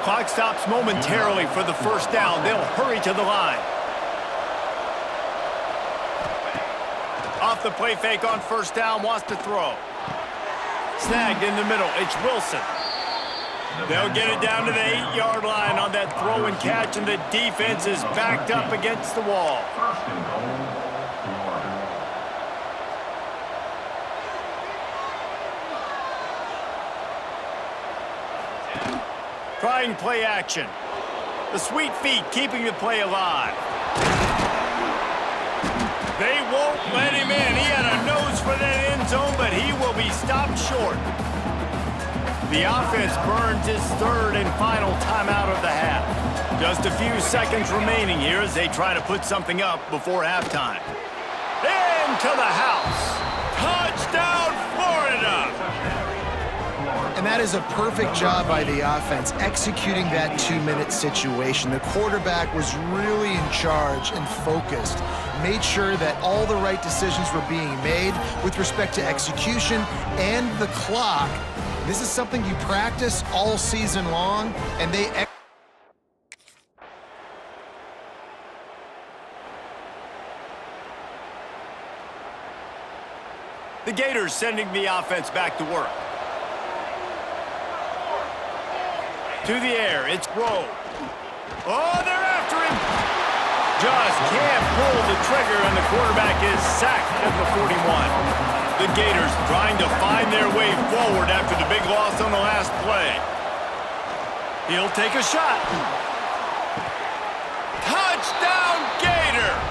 Clock stops momentarily for the first down. They'll hurry to the line. Off the play fake on first down, wants to throw. Snagged in the middle, it's Wilson. They'll get it down to the 8-yard line on that throw and catch, and the defense is backed up against the wall. Trying play action. The sweet feet keeping the play alive. They won't let him in. He had a nose for that end zone, but he will be stopped short. The offense burns his third and final timeout of the half. Just a few seconds remaining here as they try to put something up before halftime. Into the house. Touchdown, Florida! And that is a perfect job by the offense, executing that 2-minute situation. The quarterback was really in charge and focused, made sure that all the right decisions were being made with respect to execution and the clock. This is something you practice all season long, and they The Gators sending the offense back to work. To the air, it's Rowe. Oh, they're after him. Just can't pull the trigger, and the quarterback is sacked at the 41. The Gators trying to find their way forward after the big loss on the last play. He'll take a shot. Touchdown, Gators!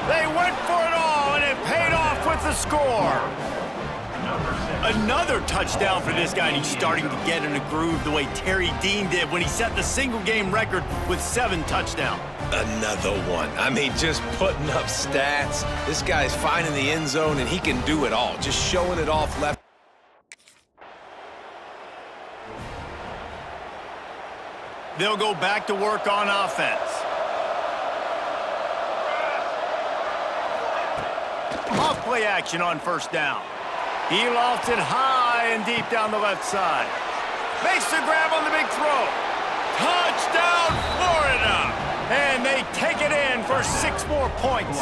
They went for it all, and it paid off with the score. Another touchdown for this guy, and he's starting to get in a groove the way Terry Dean did when he set the single-game record with 7 touchdowns. Another one. I mean, just putting up stats. This guy's finding the end zone, and he can do it all. Just showing it off left. They'll go back to work on offense. Off play action on first down. He lofts it high and deep down the left side. Makes the grab on the big throw. Touchdown, Florida! And they take it in for 6 more points.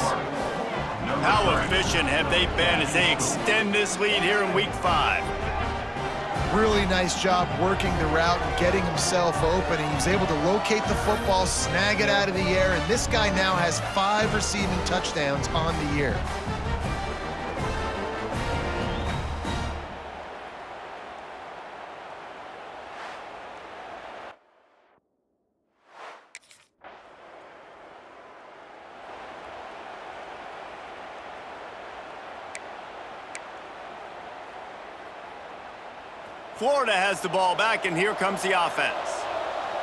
How efficient have they been as they extend this lead here in Week 5? really nice job working the route and getting himself open. And he was able to locate the football, snag it out of the air, and this guy now has 5 receiving touchdowns on the year. Florida has the ball back, and here comes the offense.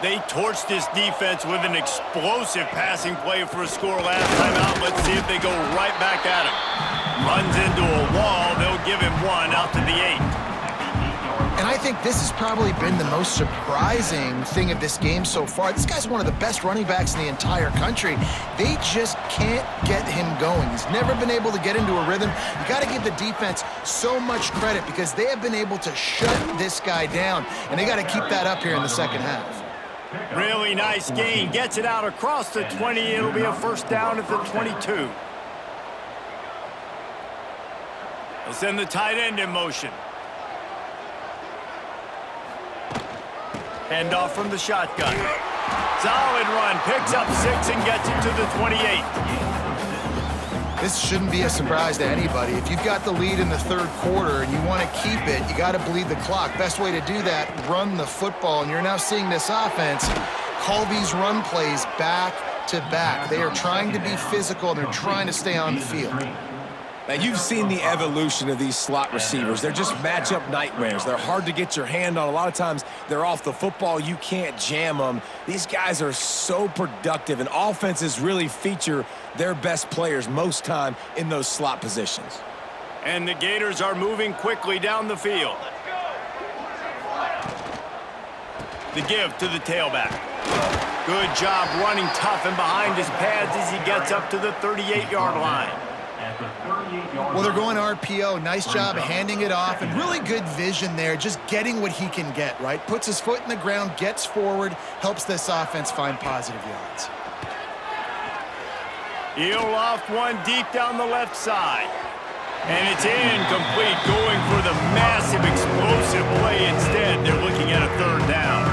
They torched this defense with an explosive passing play for a score last time out. Let's see if they go right back at him. Runs into a wall. They'll give him 1 out to the 8. And I think this has probably been the most surprising thing of this game so far. This guy's one of the best running backs in the entire country. They just can't get him going. He's never been able to get into a rhythm. You got to give the defense so much credit because they have been able to shut this guy down, and they got to keep that up here in the second half. Really nice gain. Gets it out across the 20. It'll be a first down at the 22. They'll send the tight end in motion. Handoff from the shotgun. Solid run. Picks up 6 and gets it to the 28. This shouldn't be a surprise to anybody. If you've got the lead in the third quarter and you want to keep it, you got to bleed the clock. Best way to do that, run the football. And you're now seeing this offense call these run plays back to back. They are trying to be physical, and they're trying to stay on the field. Now, you've seen the evolution of these slot receivers. They're just matchup nightmares. They're hard to get your hand on. A lot of times, they're off the football. You can't jam them. These guys are so productive, and offenses really feature their best players most time in those slot positions. And the Gators are moving quickly down the field. The give to the tailback. Good job running tough and behind his pads as he gets up to the 38-yard line. Well, they're going RPO. Nice job handing it off, and really good vision there, just getting what he can get, right? Puts his foot in the ground, gets forward, helps this offense find positive yards. He'll loft one deep down the left side. And it's incomplete, going for the massive explosive play instead. They're looking at a third down.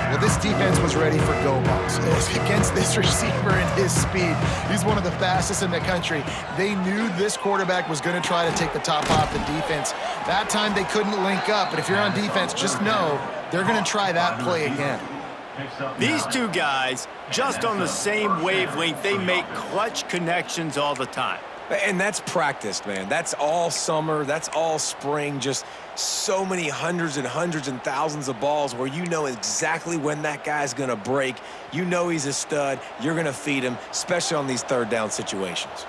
Well, this defense was ready for go balls. Against this receiver and his speed, he's one of the fastest in the country. They knew this quarterback was going to try to take the top off the defense. That time they couldn't link up, but if you're on defense, just know they're going to try that play again. These two guys, just on the same wavelength, they make clutch connections all the time. And that's practiced, man. That's all summer. That's all spring. Just so many hundreds and thousands of balls where you know exactly when that guy's going to break. You know he's a stud. You're going to feed him, especially on these third down situations.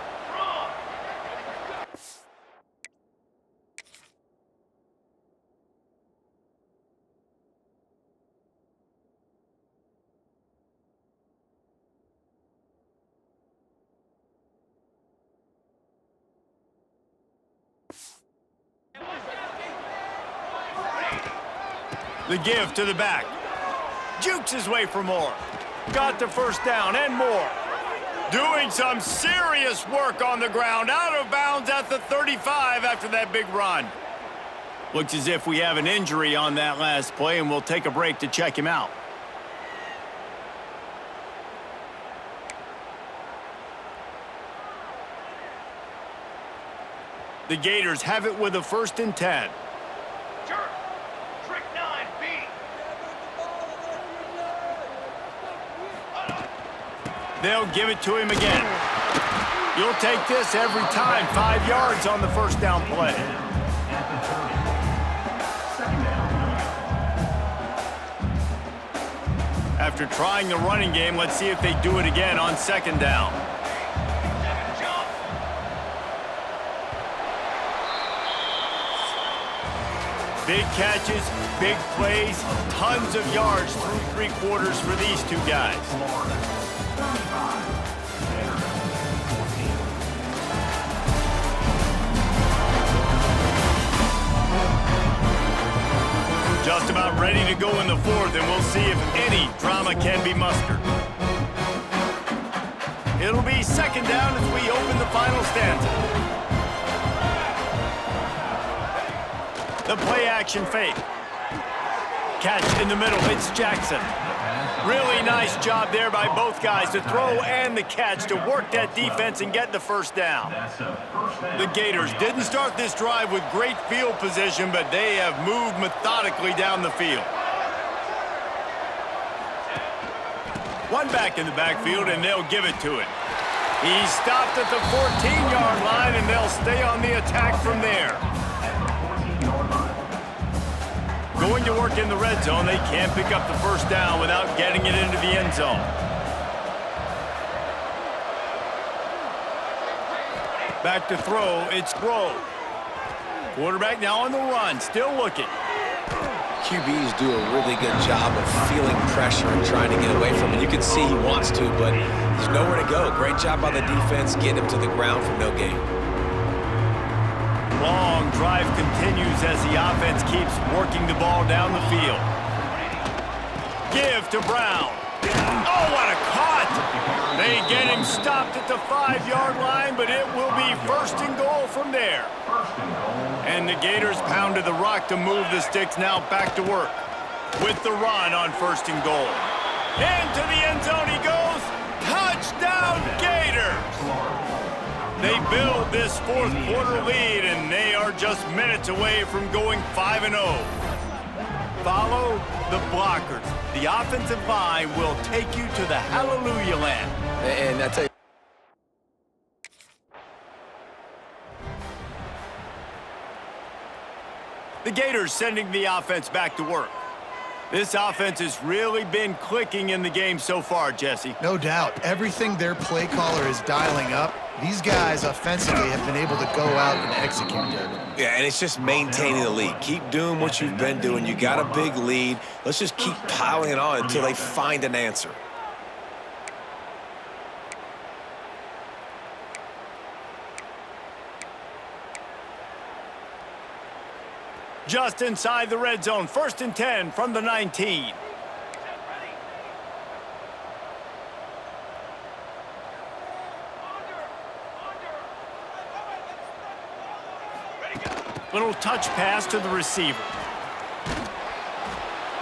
The give to the back. Jukes his way for more. Got the first down and more. Doing some serious work on the ground. Out of bounds at the 35 after that big run. Looks as if we have an injury on that last play, and we'll take a break to check him out. The Gators have it with a 1st and 10. They'll give it to him again. You'll take this every time. 5 yards on the first down play. After trying the running game, let's see if they do it again on 2nd down. Big catches, big plays, tons of yards through 3 quarters for these two guys. Just about ready to go in the 4th, and we'll see if any drama can be mustered. It'll be 2nd down as we open the final stanza. The play action fake. Catch in the middle, it's Jackson. Really nice job there by both guys, the throw and the catch, to work that defense and get the first down. The Gators didn't start this drive with great field position, but they have moved methodically down the field. One back in the backfield, and they'll give it to him. He stopped at the 14-yard line, and they'll stay on the attack from there. Going to work in the red zone, they can't pick up the first down without getting it into the end zone. Back to throw, it's Grove. Quarterback now on the run, still looking. QBs do a really good job of feeling pressure and trying to get away from it. You can see he wants to, but there's nowhere to go. Great job by the defense, getting him to the ground for no gain. Long drive continues as the offense keeps working the ball down the field. Give to Brown. Oh, what a cut! They get him stopped at the 5-yard line, but it will be 1st and goal from there. And the Gators pounded the rock to move the sticks, now back to work with the run on 1st and goal. Into the end zone he goes. Touchdown, Gators! They build this 4th quarter lead, and they are just minutes away from going 5-0. Follow the blockers. The offensive line will take you to the hallelujah land. And I tell you, the Gators sending the offense back to work. This offense has really been clicking in the game so far, Jesse. No doubt. Everything their play caller is dialing up, these guys offensively have been able to go out and execute it. yeah, and it's just maintaining the lead. Keep doing what you've been doing. You got a big lead. Let's just keep piling it on until they find an answer. Just inside the red zone, 1st and 10 from the 19. Little touch pass to the receiver.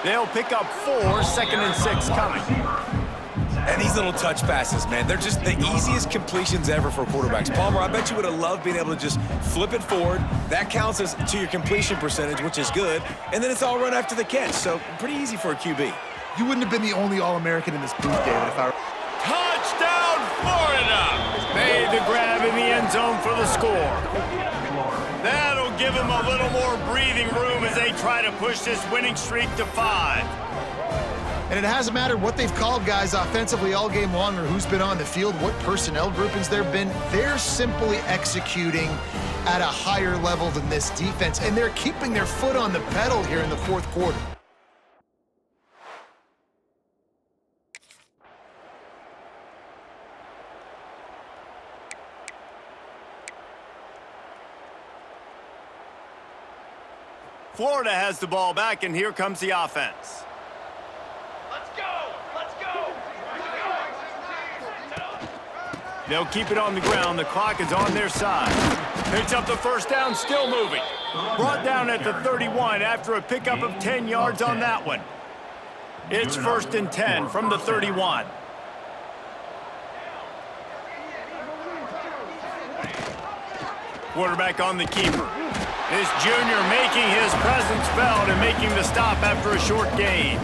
They'll pick up 4, 2nd and 6 coming. And these little touch passes, man, they're just the easiest completions ever for quarterbacks. Palmer, I bet you would have loved being able to just flip it forward. That counts as to your completion percentage, which is good. And then it's all run after the catch, so pretty easy for a QB. You wouldn't have been the only All-American in this booth, David, if I... Touchdown, Florida! Made the grab in the end zone for the score. That'll give him a little more breathing room as they try to push this winning streak to 5. And it hasn't mattered what they've called guys offensively all game long or who's been on the field, what personnel groupings there have been. They're simply executing at a higher level than this defense, and they're keeping their foot on the pedal here in the 4th quarter. Florida has the ball back, and here comes the offense. Let's go! Let's go! They'll keep it on the ground. The clock is on their side. Picks up the 1st down, still moving. Brought down at the 31 after a pickup of 10 yards on that one. It's 1st and 10 from the 31. Quarterback on the keeper. This junior making his presence felt and making the stop after a short gain.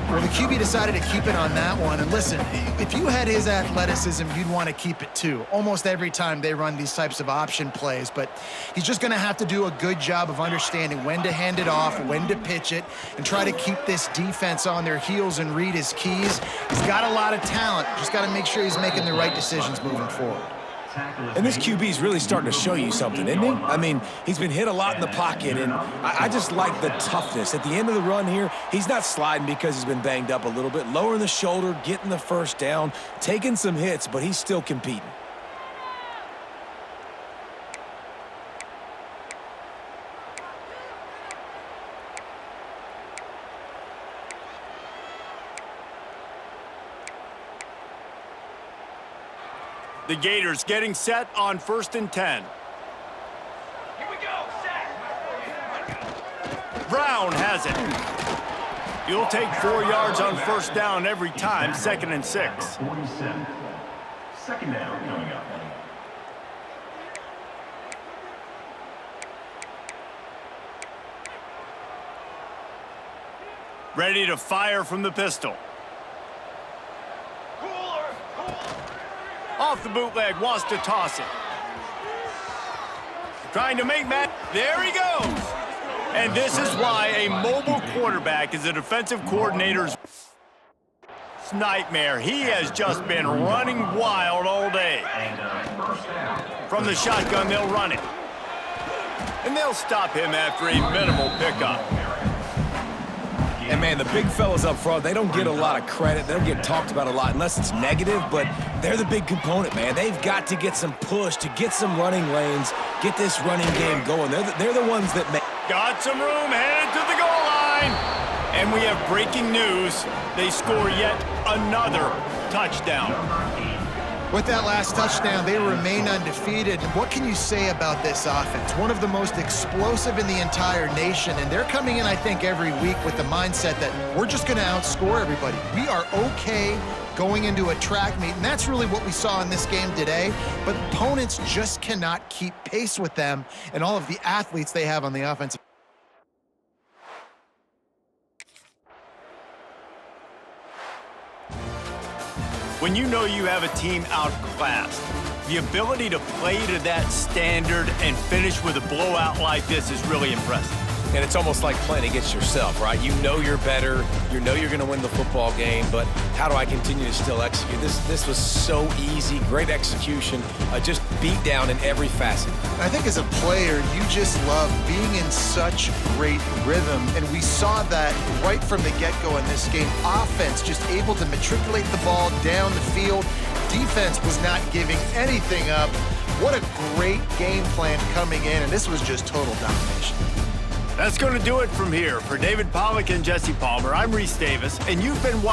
Well, the QB decided to keep it on that one. And listen, if you had his athleticism, you'd want to keep it too. Almost every time they run these types of option plays. But he's just going to have to do a good job of understanding when to hand it off, when to pitch it, and try to keep this defense on their heels and read his keys. He's got a lot of talent. Just got to make sure he's making the right decisions moving forward. And this QB's really starting to show you something, isn't he? I mean, he's been hit a lot in the pocket, and I just like the toughness. At the end of the run here, he's not sliding because he's been banged up a little bit. Lowering the shoulder, getting the 1st down, taking some hits, but he's still competing. The Gators getting set on 1st and 10. Here we go! Set! Brown has it. You'll take 4 yards on 1st down every time, 2nd and 6. 47. 2nd down coming up. Ready to fire from the pistol. Off the bootleg, wants to toss it. Trying to make Matt. There he goes. And this is why a mobile quarterback is a defensive coordinator's nightmare. He has just been running wild all day. From the shotgun, they'll run it. And they'll stop him after a minimal pickup. And, man, the big fellas up front, they don't get a lot of credit. They don't get talked about a lot unless it's negative, but they're the big component, man. They've got to get some push, to get some running lanes, get this running game going. They're the ones that make... Got some room, headed to the goal line. And we have breaking news. They score yet another touchdown. With that last touchdown, they remain undefeated. What can you say about this offense? One of the most explosive in the entire nation, and they're coming in, I think, every week with the mindset that we're just going to outscore everybody. We are okay going into a track meet, and that's really what we saw in this game today. But opponents just cannot keep pace with them and all of the athletes they have on the offensive. When you know you have a team outclassed, the ability to play to that standard and finish with a blowout like this is really impressive. And it's almost like playing against yourself, right? You know you're better. You know you're going to win the football game, but how do I continue to still execute? This was so easy, great execution, just beat down in every facet. I think as a player, you just love being in such great rhythm, and we saw that right from the get-go in this game. Offense just able to matriculate the ball down the field. Defense was not giving anything up. What a great game plan coming in, and this was just total domination. That's going to do it from here. For David Pollack and Jesse Palmer, I'm Reese Davis, and you've been watching